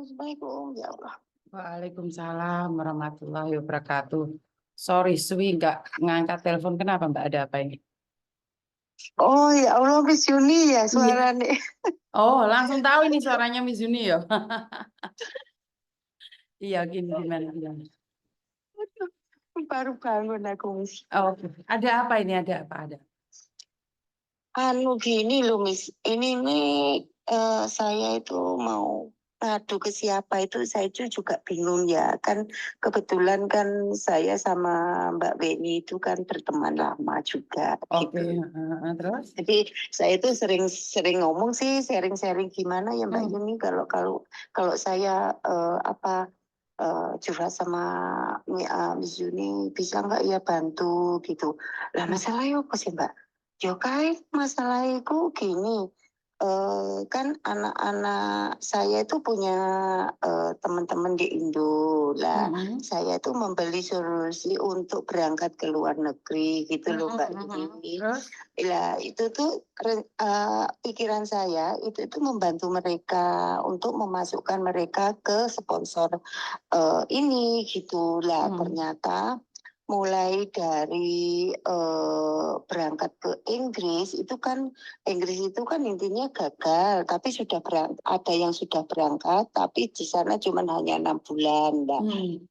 Assalamualaikum, ya Allah. Waalaikumsalam warahmatullahi wabarakatuh. Sorry, Swi nggak ngangkat telepon. Kenapa Mbak? Ada apa ini? Oh ya Allah, Miss Yuni ya Iya. suaranya. Oh, langsung tahu ini suaranya Miss Yuni ya. Iya, gini gimana? Gimana? Baru bangun aku, Miss. Oh, oke. Ada apa ini? Ada apa? Ada. Gini loh, Miss. Ini nih saya itu mau ngadu ke siapa itu saya itu juga bingung ya. Kan kebetulan kan saya sama Mbak Beni itu kan berteman lama juga Oke. gitu. Terus? Jadi saya itu sering ngomong sih, sharing-sharing gimana ya Mbak Hmm. Yuni kalau kalau kalau saya curhat sama Miss Yuni bisa nggak ya bantu gitu. Lah masalahnya apa sih Mbak? Yo kai masalahku gini. Kan anak-anak saya itu punya teman-teman di Indo lah. Mm-mm. Saya itu membeli solusi untuk berangkat ke luar negeri gitu loh Mbak Yuni. Terus? Lah itu tuh pikiran saya itu membantu mereka untuk memasukkan mereka ke sponsor ini gitu lah. Ternyata mulai dari berangkat ke Inggris itu kan intinya gagal, tapi ada yang sudah berangkat, tapi di sana cuma hanya 6 bulan, Mbak.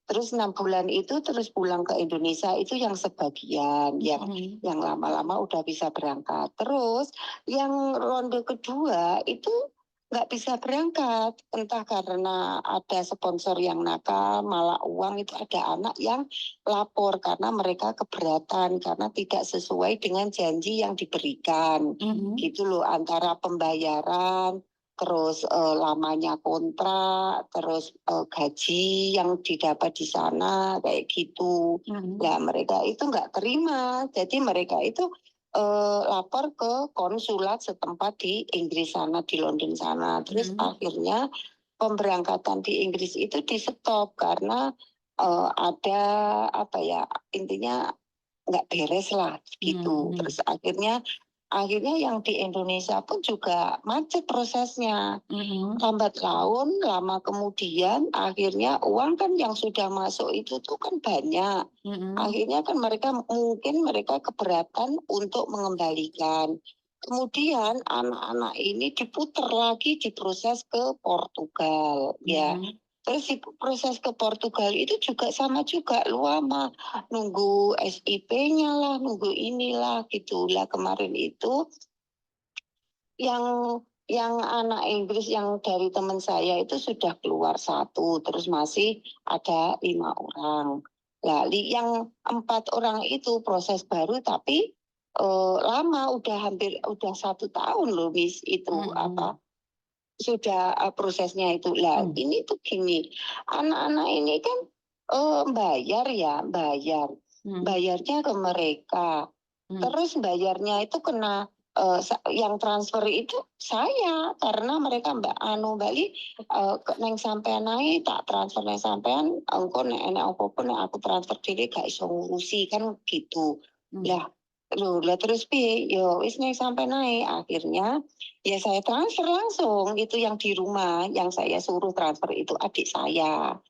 Terus 6 bulan itu terus pulang ke Indonesia itu yang sebagian, yang lama-lama udah bisa berangkat. Terus yang ronde kedua itu nggak bisa berangkat, entah karena ada sponsor yang nakal, malah uang itu ada anak yang lapor karena mereka keberatan karena tidak sesuai dengan janji yang diberikan, gitu loh antara pembayaran terus lamanya kontrak, terus gaji yang didapat di sana kayak gitu. Nah mereka itu nggak terima, jadi mereka itu lapor ke konsulat setempat di Inggris sana, di London sana. Terus akhirnya pemberangkatan di Inggris itu di stop karena ada apa ya intinya nggak beres lah gitu. Terus akhirnya yang di Indonesia pun juga macet prosesnya. Lambat laun, lama kemudian akhirnya uang kan yang sudah masuk itu tuh kan banyak. Akhirnya kan mungkin mereka keberatan untuk mengembalikan. Kemudian anak-anak ini diputar lagi diproses ke Portugal ya. Terus proses ke Portugal itu juga sama juga lama nunggu SIP-nya lah, nunggu inilah gitulah kemarin itu yang anak Inggris yang dari teman saya itu sudah keluar satu, terus masih ada 5 orang. Nah, yang 4 orang itu proses baru tapi lama, udah 1 tahun loh, Miss itu apa sudah prosesnya itu. Lah, ini tuh gini, anak-anak ini kan bayarnya ke mereka. Terus bayarnya itu kena yang transfer itu saya karena mereka Bali neng sampean naik tak transfer neng sampean engko nek enek apa-apa nek aku transfer dhewe gak iso ngurusi kan gitu. Lah terus piye yo wis neng sampai naik akhirnya ya saya transfer langsung itu yang di rumah yang saya suruh transfer itu adik saya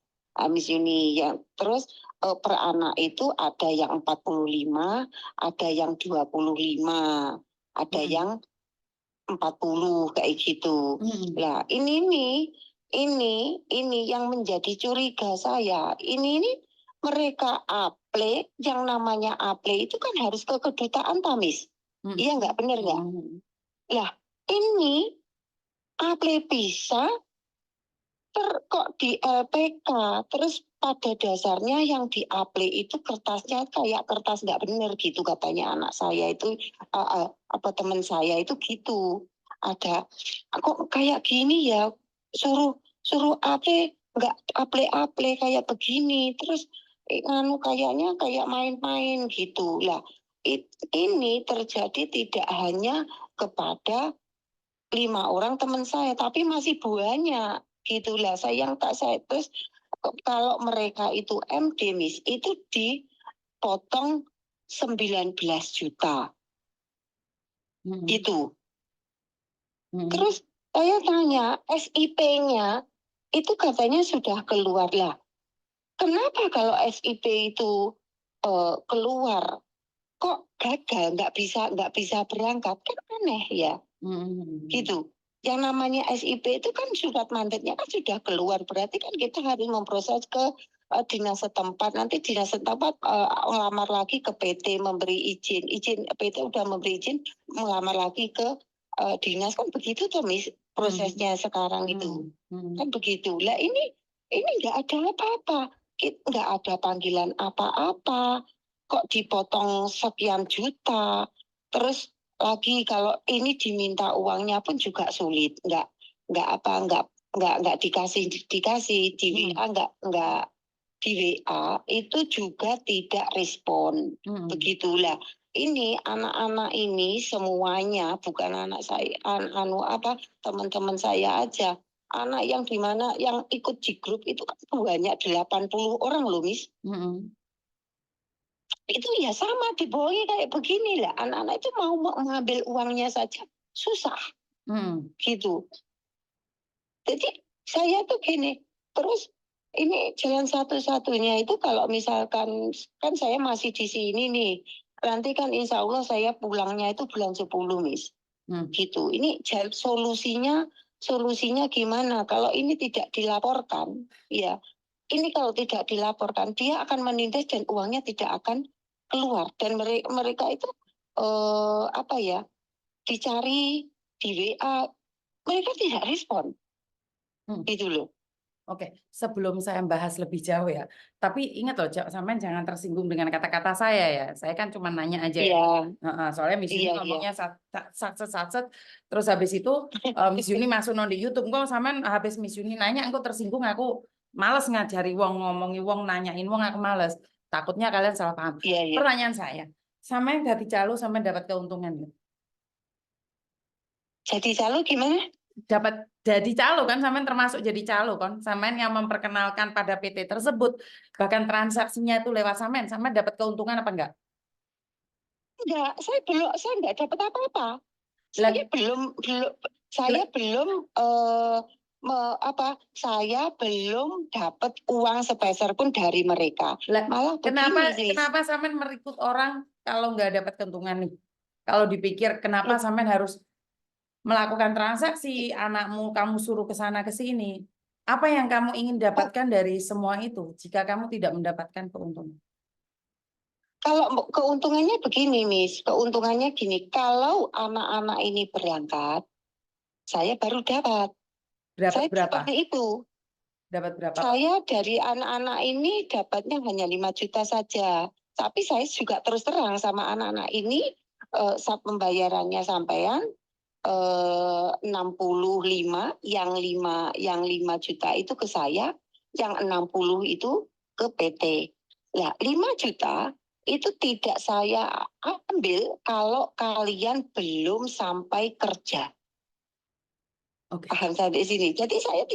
Miss Yuni yang terus per anak itu ada yang 45, ada yang 25, ada yang 40 kayak gitu. Nah, ini yang menjadi curiga saya. Ini mereka apply, yang namanya apply itu kan harus ke kedutaan Tamis. Iya nggak benar nggak? Lah, ini apply bisa kok di LPK terus pada dasarnya yang di-apply itu kertasnya kayak kertas nggak benar gitu katanya anak saya itu apa teman saya itu gitu ada kok kayak gini ya suruh apply nggak apply kayak begini terus kayaknya kayak main-main gitu lah. Ini terjadi tidak hanya kepada 5 orang teman saya tapi masih banyak gitulah saya terus kalau mereka itu MD Miss itu dipotong 19 juta gitu. Terus saya tanya SIP-nya itu katanya sudah keluar lah. Kenapa kalau SIP itu keluar kok gagal, nggak bisa berangkat, kan aneh ya. Gitu. Yang namanya SIP itu kan surat mandatnya kan sudah keluar, berarti kan kita harus memproses ke dinas setempat. Nanti dinas setempat melamar lagi ke PT memberi izin PT udah memberi izin melamar lagi ke dinas, kan begitu tuh Miss prosesnya sekarang itu. Kan begitu. Lah ini nggak ada apa-apa, nggak ada panggilan apa-apa, kok dipotong sekian juta, terus lagi kalau ini diminta uangnya pun juga sulit, nggak dikasih di WA, nggak di WA itu juga tidak respon. Begitulah. Ini anak-anak ini semuanya bukan anak saya, teman-teman saya aja. Anak yang dimana yang ikut di grup itu kan banyak 80 orang loh, Miss. Itu ya sama dibohongi kayak begini lah. Anak-anak itu mau mengambil uangnya saja susah. Gitu. Jadi saya tuh gini, terus ini jalan satu-satunya itu kalau misalkan kan saya masih di sini nih. Nanti kan insya Allah saya pulangnya itu bulan 10, Miss. Gitu. Ini solusinya gimana? Kalau ini tidak dilaporkan, ya. Ini kalau tidak dilaporkan, dia akan menindas dan uangnya tidak akan keluar. Dan mereka itu dicari di WA, mereka tidak respon. Gitu loh. Oke, sebelum saya bahas lebih jauh ya, tapi ingat loh, sampean jangan tersinggung dengan kata-kata saya ya. Saya kan cuma nanya aja ya. Soalnya Miss Yuni ngomongnya satset, terus habis itu Miss Yuni masuk di YouTube. Kok sampean habis Miss Yuni nanya, aku tersinggung, aku males ngajari wong, ngomongi wong, nanyain wong, aku males. Takutnya kalian salah paham. Pertanyaan saya, sampean dari calo sampean dapat keuntungan ya? Jadi calo gimana? Dapat jadi calo kan, sampean termasuk jadi calo kan, sampean yang memperkenalkan pada PT tersebut, bahkan transaksinya itu lewat sampean dapat keuntungan apa enggak? Enggak, saya enggak dapat apa-apa. Saya belum dapat uang sepeser pun dari mereka. Malah kenapa sampean merekrut orang kalau nggak dapat keuntungan nih? Kalau dipikir kenapa sampean harus melakukan transaksi, anakmu kamu suruh ke sana ke sini. Apa yang kamu ingin dapatkan dari semua itu jika kamu tidak mendapatkan keuntungan? Kalau keuntungannya begini, Miss. Keuntungannya gini, kalau anak-anak ini berangkat, saya baru dapat. Saya seperti itu. Dapat berapa? Saya dari anak-anak ini dapatnya hanya 5 juta saja. Tapi saya juga terus terang sama anak-anak ini, saat pembayarannya sampean 65, yang 5 juta itu ke saya, yang 60 itu ke PT. Nah, 5 juta itu tidak saya ambil kalau kalian belum sampai kerja. Paham sampai sini. Jadi saya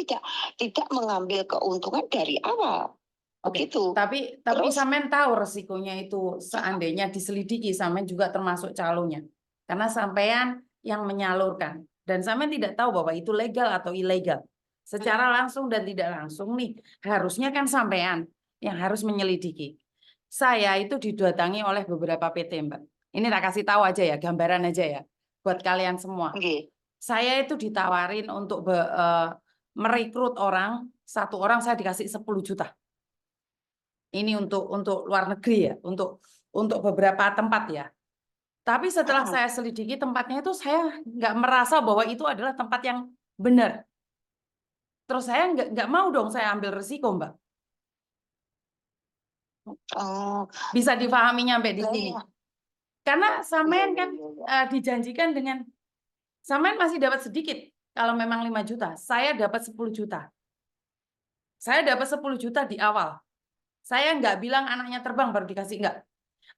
tidak mengambil keuntungan dari awal. Begitu. Tapi sampean tahu resikonya itu seandainya diselidiki, sampean juga termasuk calonnya. Karena sampean yang menyalurkan dan sampean tidak tahu bahwa itu legal atau ilegal. Secara langsung dan tidak langsung nih, harusnya kan sampean yang harus menyelidiki. Saya itu didatangi oleh beberapa PT, Mbak. Ini tak kasih tahu aja ya, gambaran aja ya buat kalian semua. Saya itu ditawarin untuk merekrut orang, satu orang saya dikasih 10 juta. Ini untuk luar negeri ya, untuk beberapa tempat ya. Tapi setelah saya selidiki tempatnya itu, saya nggak merasa bahwa itu adalah tempat yang benar. Terus saya nggak mau dong saya ambil risiko, Mbak. Bisa difahaminya sampai di sini. Karena sampean kan dijanjikan dengan sampean masih dapat sedikit kalau memang 5 juta. Saya dapat 10 juta. Saya dapat 10 juta di awal. Saya nggak bilang anaknya terbang baru dikasih, enggak.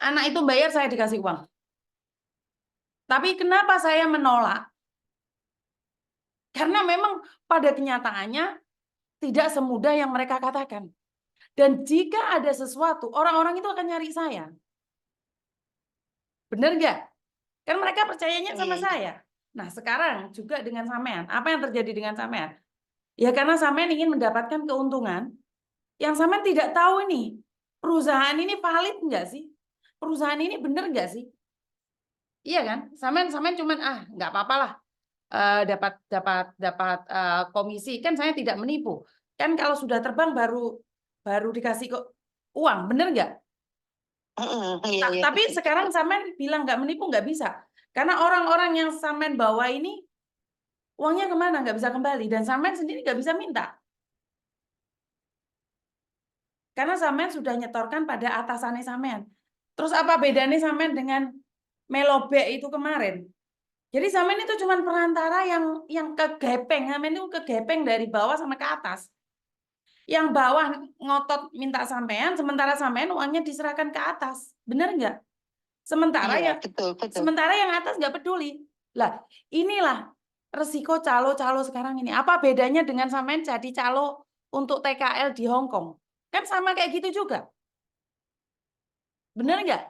Anak itu bayar, saya dikasih uang. Tapi kenapa saya menolak? Karena memang pada kenyataannya tidak semudah yang mereka katakan. Dan jika ada sesuatu, orang-orang itu akan nyari saya. Benar nggak? Kan mereka percayanya sama saya. Nah, sekarang juga dengan sampean. Apa yang terjadi dengan sampean? Ya karena sampean ingin mendapatkan keuntungan yang sampean tidak tahu ini. Perusahaan ini valid enggak sih? Perusahaan ini benar enggak sih? Iya kan? Sampean cuman nggak apa-apa lah. Dapat komisi kan saya tidak menipu. Kan kalau sudah terbang baru dikasih kok uang, bener nggak? Iya, iya. Tapi sekarang sampean bilang nggak menipu nggak bisa. Karena orang-orang yang sampean bawa ini uangnya kemana? Nggak bisa kembali. Dan sampean sendiri nggak bisa minta. Karena sampean sudah nyetorkan pada atasannya sampean. Terus apa bedanya sampean dengan melobek itu kemarin? Jadi sampean itu cuma perantara yang kegepeng, sampean itu kegepeng dari bawah sama ke atas. Yang bawah ngotot minta sampean, sementara sampean uangnya diserahkan ke atas. Benar nggak? Sementara Iya, yang betul. sementara yang atas nggak peduli. Lah, inilah resiko calo-calo sekarang ini. Apa bedanya dengan sampean jadi calo untuk TKL di Hong Kong? Kan sama kayak gitu juga. Benar nggak?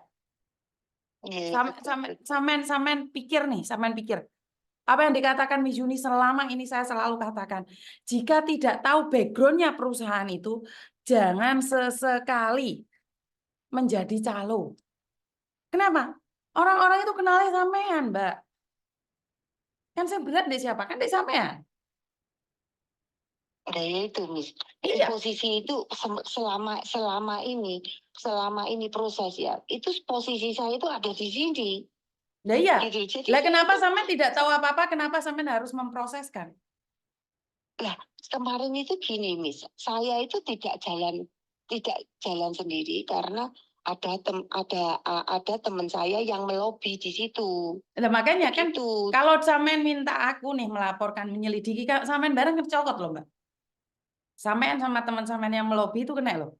Iya, betul. Sampean pikir nih, sampean pikir. Apa yang dikatakan Mizuni selama ini saya selalu katakan, jika tidak tahu backgroundnya perusahaan itu, jangan sesekali menjadi calo. Kenapa? Orang-orang itu kenalnya sampean, Mbak. Kan saya berat deh siapa? Kan deh sampean. Nah, ya itu, Miss. Iya. Posisi itu selama ini proses ya, itu posisi saya itu ada di sini. Nah iya. Gitu. Jadi Lah kenapa sampean tidak tahu apa-apa? Kenapa sampean harus memproseskan? Lah, kemarin itu gini, Miss. Saya itu tidak jalan sendiri karena ada teman saya yang melobi di situ. Nah, makanya kan Begitu. kalau sampean minta aku nih melaporkan menyelidiki, sampean bareng kecokot loh, Mbak. Sampean sama teman sampean yang melobi itu kena loh.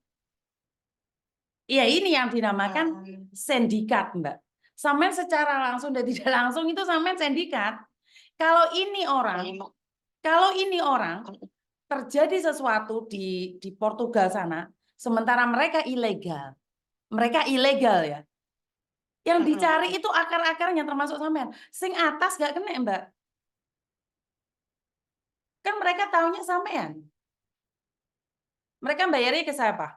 Iya, ini yang dinamakan sindikat, Mbak. Sampean secara langsung dan tidak langsung itu sampean sindikat. Kalau ini orang terjadi sesuatu di Portugal sana, sementara mereka ilegal. Mereka ilegal ya. Yang dicari itu akar-akarnya termasuk sampean. Sing atas gak kena, Mbak. Kan mereka taunya sampean. Mereka bayarnya ke siapa?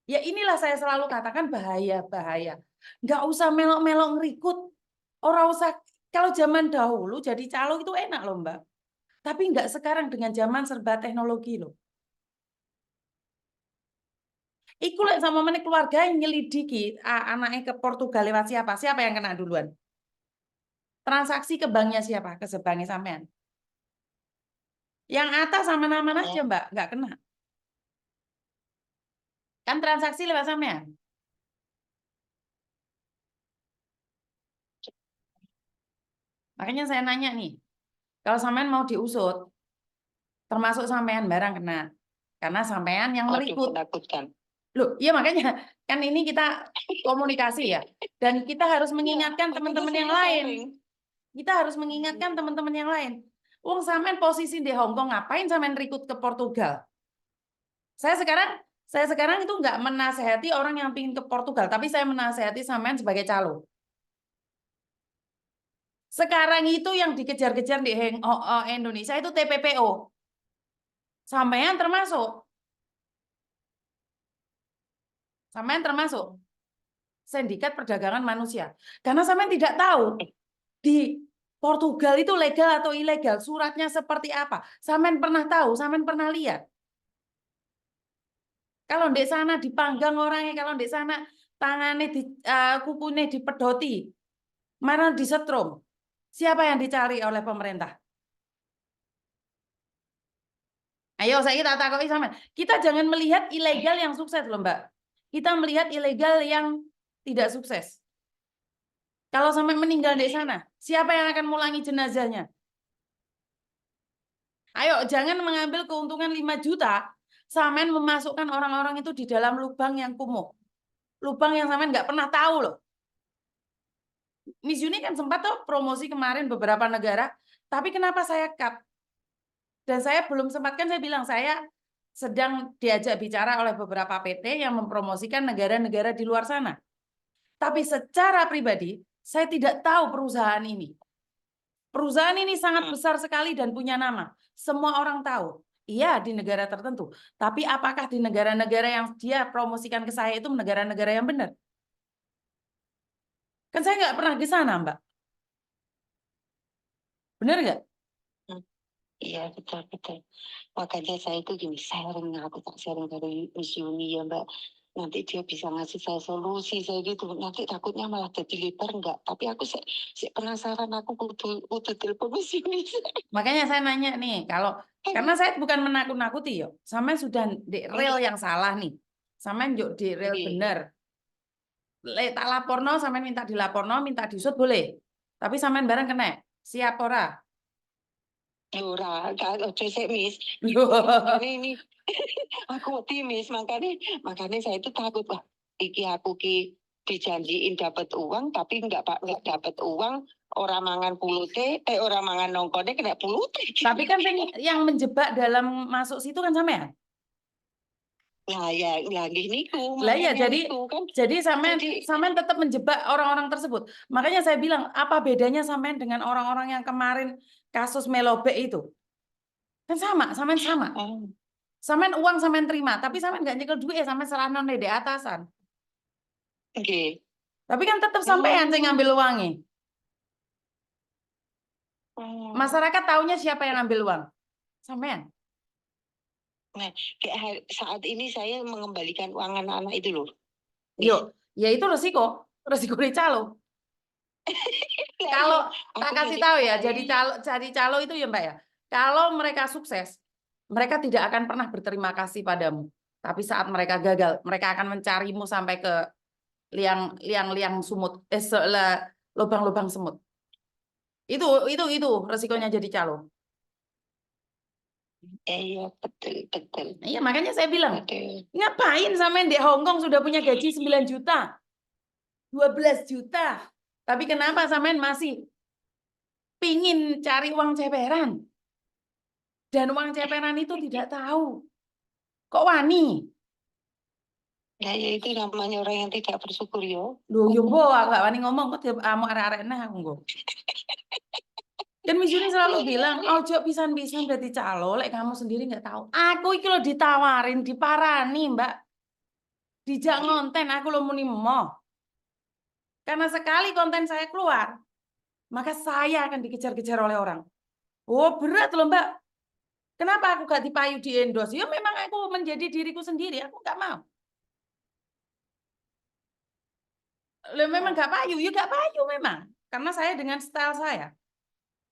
Ya inilah saya selalu katakan bahaya. Nggak usah melok-melok ngerikut. Orang usah, kalau zaman dahulu jadi calo itu enak loh Mbak. Tapi nggak sekarang dengan zaman serba teknologi loh. Iku sama mana keluarga yang nyelidiki anaknya ke Portugal lewat siapa? Siapa yang kena duluan? Transaksi ke banknya siapa? Ke sebanknya sampean. Yang atas sama nama aja Mbak, nggak kena. Kan transaksi lewat sampean. Makanya saya nanya nih, kalau sampean mau diusut, termasuk sampean barang kena. Karena sampean yang merikut. Loh, iya makanya kan ini kita komunikasi ya. Dan kita harus mengingatkan teman-teman yang lain. Kita harus mengingatkan teman-teman yang lain. Wong sampean posisi di Hong Kong, ngapain sampean rikut ke Portugal? Saya sekarang itu nggak menasehati orang yang pingin ke Portugal, tapi saya menasehati sampean sebagai calo. Sekarang itu yang dikejar-kejar di Indonesia itu TPPO. Sampean termasuk. Sampean termasuk sindikat perdagangan manusia. Karena sampean tidak tahu di Portugal itu legal atau ilegal, suratnya seperti apa. Sampean pernah tahu, sampean pernah lihat. Kalau di sana dipanggang orangnya, kalau di sana tangannya kukunya dipedoti, mana disetrum. Siapa yang dicari oleh pemerintah? Ayo saya kita takoki sama. Kita jangan melihat ilegal yang sukses loh, Mbak. Kita melihat ilegal yang tidak sukses. Kalau sampai meninggal di sana, siapa yang akan mulangi jenazahnya? Ayo jangan mengambil keuntungan 5 juta, sampean memasukkan orang-orang itu di dalam lubang yang kumuh. Lubang yang sampean nggak pernah tahu loh. Miss Yuni kan sempat tuh promosi kemarin beberapa negara, tapi kenapa saya cut? Dan saya belum sempatkan, saya bilang saya sedang diajak bicara oleh beberapa PT yang mempromosikan negara-negara di luar sana. Tapi secara pribadi, Saya tidak tahu perusahaan ini. Perusahaan ini sangat besar sekali dan punya nama. Semua orang tahu. Iya, di negara tertentu. Tapi apakah di negara-negara yang dia promosikan ke saya itu negara-negara yang benar? Kan saya nggak pernah ke sana, Mbak. Benar nggak? Iya, betul-betul. Makanya saya itu gini, sharing, aku tak sharing dari Miss Yuni ya Mbak. Nanti dia bisa ngasih saya solusi, saya gitu. Nanti takutnya malah jadi lebar enggak. Tapi aku penasaran, aku kudu telepon Miss Yuni. Makanya saya nanya nih, karena saya bukan menakut-nakuti yo, sama sudah di real yang salah nih, sama yuk di real bener. Tak laporno, sama minta dilaporno, minta diusut boleh, tapi sampean bareng kena, siap ora? Ora, kalau saya Miss. Ini aku optimis, makanya saya itu takut, wah, iki aku dijanjiin dapat uang, tapi nggak dapat uang. Orang mangan pulute, orang mangan nongkone kena pulute. Tapi kan yang menjebak dalam masuk situ kan sama ya? Nah ya, gini Lah ya, jadi sampean tetap menjebak orang-orang tersebut. Makanya saya bilang, apa bedanya sampean dengan orang-orang yang kemarin kasus Melobe itu? Kan sama, sampean sama. Sampean uang sampean terima, tapi sampean nggak nyekel duit ya sampean serahkan di atasan. Oke. Tapi kan tetap sampean yang ngambil uangnya. Masyarakat taunya siapa yang ngambil uang? Sampean. Nah, saat ini saya mengembalikan uang anak-anak itu loh. Yuk, ya itu resiko dicalo. Kalau tak kasih tahu ya, jadi calo itu ya Mbak ya. Kalau mereka sukses, mereka tidak akan pernah berterima kasih padamu. Tapi saat mereka gagal, mereka akan mencarimu sampai ke liang sumut, lubang-lubang semut. Itu resikonya jadi calo. Iya, betul. Iya, makanya saya bilang, ngapain sampean di Hong Kong sudah punya gaji 9 juta, 12 juta. Tapi kenapa sampean masih pingin cari uang ceperan? Dan uang ceperan itu tidak tahu. Kok wani? Nah, ya itu namanya orang yang tidak bersyukur yo. Loh, yo mbok aku gak wani ngomong kok amu arek-arek nah aku nggo. Dan Miss Yuni selalu bilang, ojo pisan-pisan berarti calo, lek kamu sendiri nggak tahu. Aku iki lo ditawarin, diparani, Mbak. Dijak ngonten, aku lo muni mau. Karena sekali konten saya keluar, maka saya akan dikejar-kejar oleh orang. Oh, berat loh, Mbak. Kenapa aku gak dipayu di endorse? Ya memang aku menjadi diriku sendiri, aku nggak mau. Loh, memang gak payu, ya gak payu memang. Karena saya dengan style saya.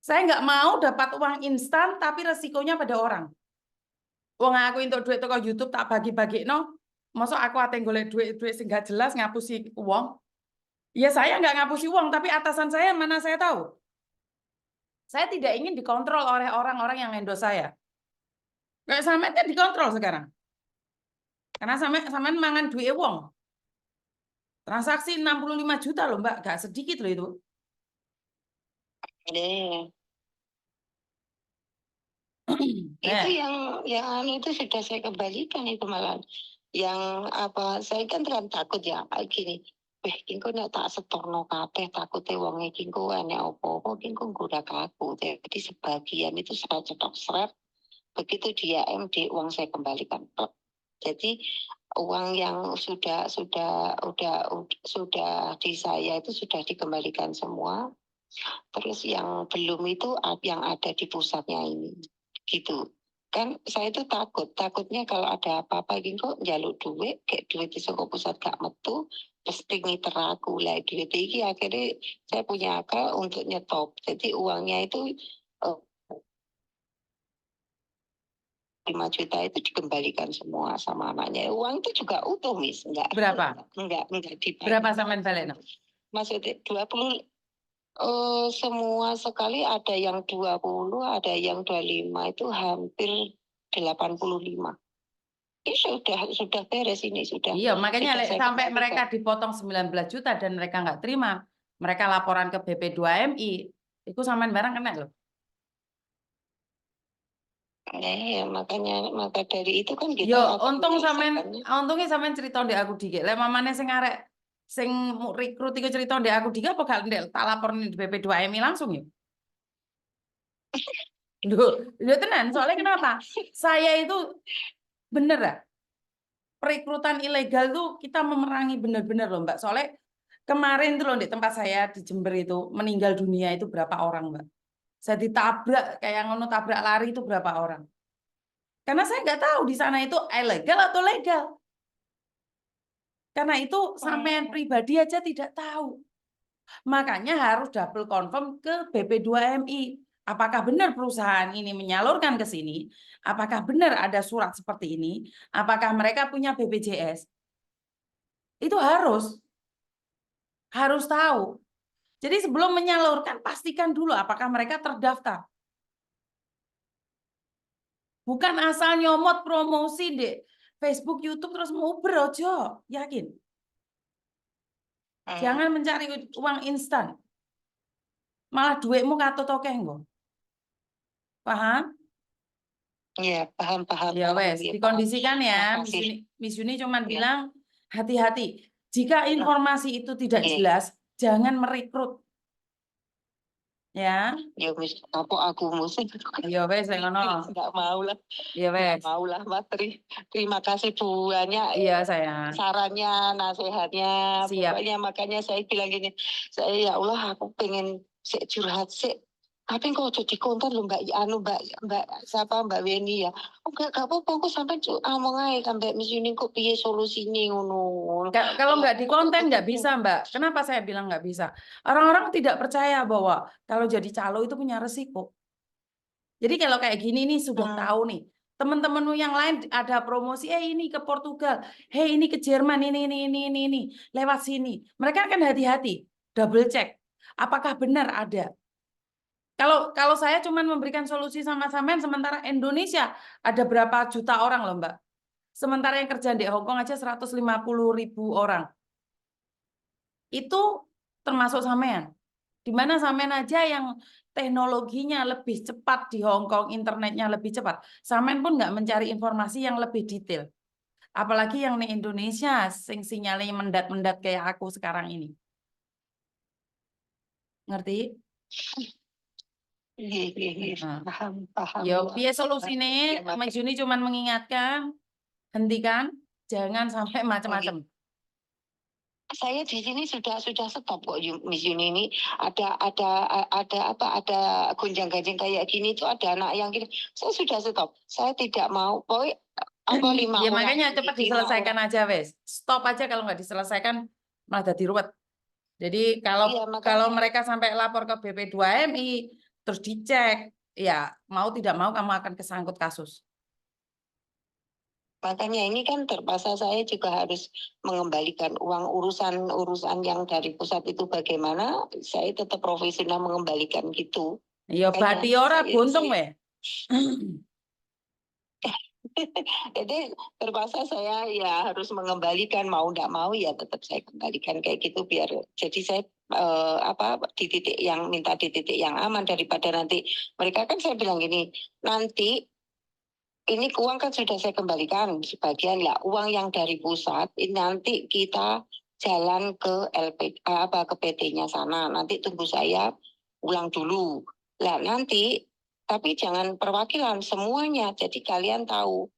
Saya nggak mau dapat uang instan, tapi resikonya pada orang. Wong aku untuk duit toko YouTube tak bagi-bagi no. Masa aku ate golek duit sing gak jelas ngapusi uang. Ya saya nggak ngapusi uang, tapi atasan saya mana saya tahu. Saya tidak ingin dikontrol oleh orang-orang yang endorse saya. Kayak sampean kan dikontrol sekarang. Karena sampean mangan duit uang. Transaksi 65 juta loh, Mbak, gak sedikit loh itu. Itu yang itu sudah saya kembalikan itu malah. Yang apa, saya kan takut ya gini. Kingko nek tak setorno kabeh takute wonge kingko ene opo-opo kingko nggoda aku. Jadi sebagian itu saya cetok seret. Begitu dia MD uang saya kembalikan. Jadi uang yang sudah di saya itu sudah dikembalikan semua. Terus yang belum itu yang ada di pusatnya ini. Gitu. Kan saya itu takutnya kalau ada apa-apa gitu kok njaluk duit kayak duit di soko pusat gak metu pasti ngiter aku lah duit ini akhirnya saya punya akal untuk nyetop jadi uangnya itu 5 juta itu dikembalikan semua sama anaknya uang itu juga utuh Miss enggak Berapa? Enggak dibayar. Berapa sampean balik? Maksudnya 20 semua sekali ada yang 20, ada yang 25 itu hampir 85. Ini sudah beres ini sudah. Iya, makanya sampai mereka dipotong 19 juta dan mereka nggak terima. Mereka laporan ke BP2MI, itu sampean barang kena loh. Maka dari itu kan kita yo untungnya sampean cerita ndek aku dikit. Lek mamane sing arek sing rekrut iku cerita ndek aku Dika apa gak ndek tak laporne di BP2MI langsung ya. Lho tenan, soalnya kenapa? Saya itu bener ya. Perekrutan ilegal tuh kita memerangi bener-bener loh Mbak. Soalnya kemarin tuh loh di tempat saya di Jember itu meninggal dunia itu berapa orang Mbak? Saya ditabrak kayak ngono tabrak lari itu berapa orang? Karena saya nggak tahu di sana itu ilegal atau legal. Karena itu sampean pribadi aja tidak tahu. Makanya harus double confirm ke BP2MI. Apakah benar perusahaan ini menyalurkan ke sini? Apakah benar ada surat seperti ini? Apakah mereka punya BPJS? Itu harus tahu. Jadi sebelum menyalurkan pastikan dulu apakah mereka terdaftar. Bukan asal nyomot promosi deh Facebook, YouTube terus mau berojo, yakin. Jangan mencari uang instan. Malah duitmu katut oke enggak. Paham? Iya, paham. Ya wes, dikondisikan ya. Miss Yuni cuman bilang hati-hati. Jika informasi itu tidak jelas, jangan merekrut. Ya. Ya wis, aku mesti. Ya wes, ngono. Enggak mau lah. Ya wes. Mau lah, Mas. Terima kasih banyak. Iya, saya. Sarannya, nasihatnya. Siap. Pokoknya makanya saya bilang gini, saya ya Allah aku pengen curhat sih. Tapi kok jadi konten loh Mbak Mbak Weni ya. Oh enggak apa-apa aku sampai ngomong aja kan Mbak Miss Yuni kok piye solusinya ngono. Kalau nggak di konten nggak bisa Mbak. Kenapa saya bilang nggak bisa? Orang-orang tidak percaya bahwa kalau jadi calo itu punya resiko. Jadi kalau kayak gini nih sudah tahu nih. Teman-temanmu yang lain ada promosi, ini ke Portugal, ini ke Jerman, ini, lewat sini. Mereka akan hati-hati, double check. Apakah benar ada? Kalau saya cuma memberikan solusi sama-sama, sementara Indonesia ada berapa juta orang loh Mbak. Sementara yang kerja di Hong Kong aja 150.000 orang. Itu termasuk sampean. Di mana sampean aja yang teknologinya lebih cepat di Hong Kong, internetnya lebih cepat. Sampean pun nggak mencari informasi yang lebih detail. Apalagi yang di Indonesia, sing sinyalnya mendat-mendat kayak aku sekarang ini. Ngerti? Iya, paham. Ya, biaya solusinya, Mas Juni cuma mengingatkan, hentikan, jangan sampai macam-macam. Saya di sini sudah stop kok Miss Yuni ini ada gonjang-ganjing kayak gini itu ada anak yang gini. Saya sudah stop. Saya tidak mau. Pokoknya apa 5 ya, orang. makanya cepat diselesaikan aja wes. Stop aja kalau nggak diselesaikan malah jadi ruwet. Jadi kalau mereka sampai lapor ke BP2MI terus dicek, ya mau tidak mau kamu akan kesangkut kasus. Makanya ini kan terpaksa saya juga harus mengembalikan uang urusan yang dari pusat itu bagaimana saya tetap profesional mengembalikan gitu. Ya berarti ora buntung weh. Jadi terpaksa saya ya harus mengembalikan mau tidak mau ya tetap saya kembalikan kayak gitu biar jadi saya minta di titik yang aman daripada nanti mereka kan saya bilang gini nanti ini uang kan sudah saya kembalikan sebagian ya uang yang dari pusat ini nanti kita jalan ke ke PT-nya sana nanti tunggu saya ulang dulu lah nanti tapi jangan perwakilan semuanya jadi kalian tahu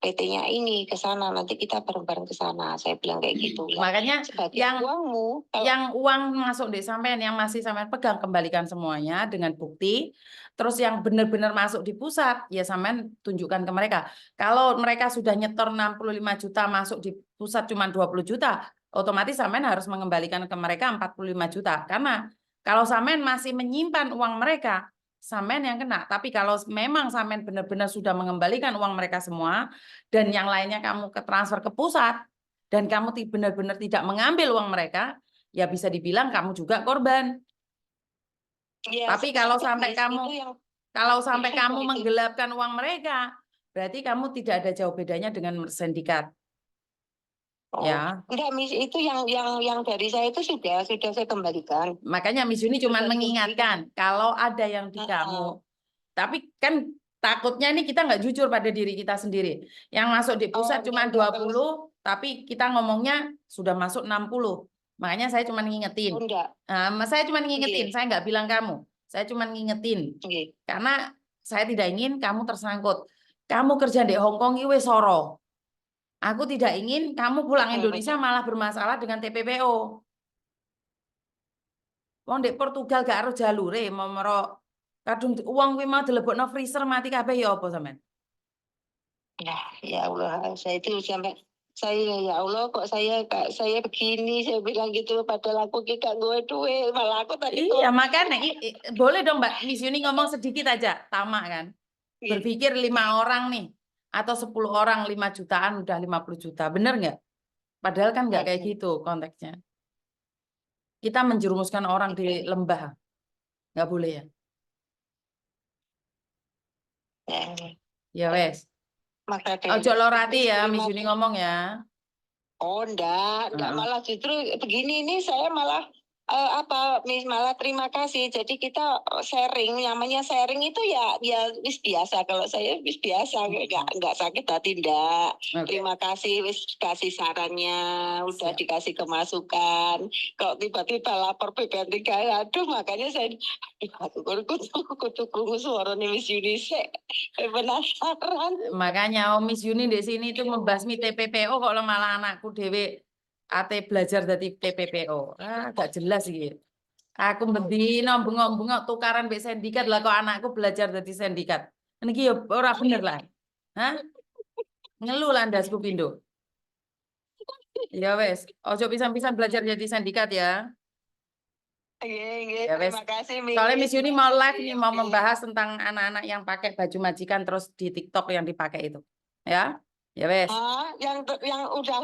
PT-nya ini ke sana nanti kita bareng-bareng ke sana saya bilang kayak gitu lah. Makanya yang uangmu yang uang masuk di sampean yang masih sampean pegang kembalikan semuanya dengan bukti terus yang benar-benar masuk di pusat ya sampean tunjukkan ke mereka kalau mereka sudah nyetor 65 juta masuk di pusat cuma 20 juta otomatis sampean harus mengembalikan ke mereka 45 juta karena kalau sampean masih menyimpan uang mereka sampean yang kena. Tapi kalau memang sampean benar-benar sudah mengembalikan uang mereka semua dan yang lainnya kamu ke transfer ke pusat dan kamu benar-benar tidak mengambil uang mereka, ya bisa dibilang kamu juga korban. Ya, tapi kalau sampai kamu menggelapkan uang mereka, berarti kamu tidak ada jauh bedanya dengan sindikat. Ya. Enggak, Miss, itu yang dari saya itu sudah saya kembalikan. Makanya Miss Yuni cuma mengingatkan kalau ada yang di kamu. Tapi kan takutnya nih kita nggak jujur pada diri kita sendiri. Yang masuk di pusat cuma 20, tapi kita ngomongnya sudah masuk 60. Makanya saya cuma ngingetin. Oh, enggak. Saya cuma ngingetin, Iya. saya nggak bilang kamu. Saya cuma ngingetin. Iya. Karena saya tidak ingin kamu tersangkut. Kamu kerja di Hong Kong itu soro. Aku tidak ingin kamu pulang Indonesia malah bermasalah dengan TPPO. Wong di Portugal gak harus jalure momoro kadung uang kuwi mau dilebokno freezer mati kabeh ya apa sampean? Ya Allah, saya itu sampai saya ya Allah kok saya begini, saya bilang gitu padahal aku gak gue duit, malah aku tadi Iya, makanya boleh dong Mbak Miss Yuni ngomong sedikit aja, tamak kan. Berpikir 5 orang nih atau 10 orang 5 jutaan udah 50 juta, bener nggak? Padahal kan nggak kayak gitu konteksnya. Kita menjerumuskan orang di lembah, nggak boleh ya. Ya wes. Ojo lorati ya, Miss Yuni ngomong ya. Oh enggak malah justru begini nih saya malah malah terima kasih. Jadi kita sharing, namanya sharing itu ya wis biasa. Kalau saya wis biasa, enggak sakit hati enggak. Terima kasih wis kasih sarannya, udah dikasih kemasukan. Kok tiba-tiba lapor PPN 3, aduh makanya saya kutu suara nih Miss Yuni penasaran. Makanya Miss Yuni di sini itu membasmi TPPO kok malah anakku dewe ate belajar dari TPPO. Gak jelas gitu. Aku bendino bengok-bengok tukaran mbek sindikat lah kok anakku belajar dari sindikat. Niki ya ora bener lah. Hah? Ngeluh lah ndasku pindo. Ya wes, ojo pisan-pisan belajar jadi sindikat ya. Ya wes. Terima kasih Soalnya Miss Yuni mau live nih mau membahas tentang anak-anak yang pakai baju majikan terus di TikTok yang dipakai itu. Ya. Ya wes. Yang udah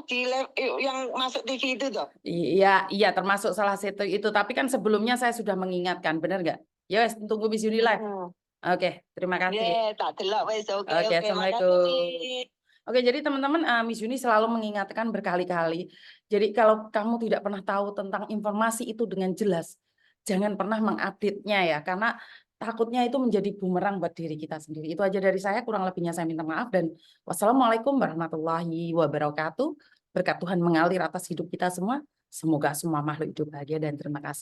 yang masuk TV itu toh? Iya termasuk salah satu itu. Tapi kan sebelumnya saya sudah mengingatkan, benar nggak? Ya wes, tunggu Miss Yuni live. Oke, terima kasih. Tak delok wes. Oke, assalamualaikum. Oke, jadi teman-teman, Miss Yuni selalu mengingatkan berkali-kali. Jadi kalau kamu tidak pernah tahu tentang informasi itu dengan jelas, jangan pernah mengupdate-nya ya, karena takutnya itu menjadi bumerang buat diri kita sendiri. Itu aja dari saya, kurang lebihnya saya minta maaf dan wassalamualaikum warahmatullahi wabarakatuh. Berkat Tuhan mengalir atas hidup kita semua. Semoga semua makhluk hidup bahagia dan terima kasih.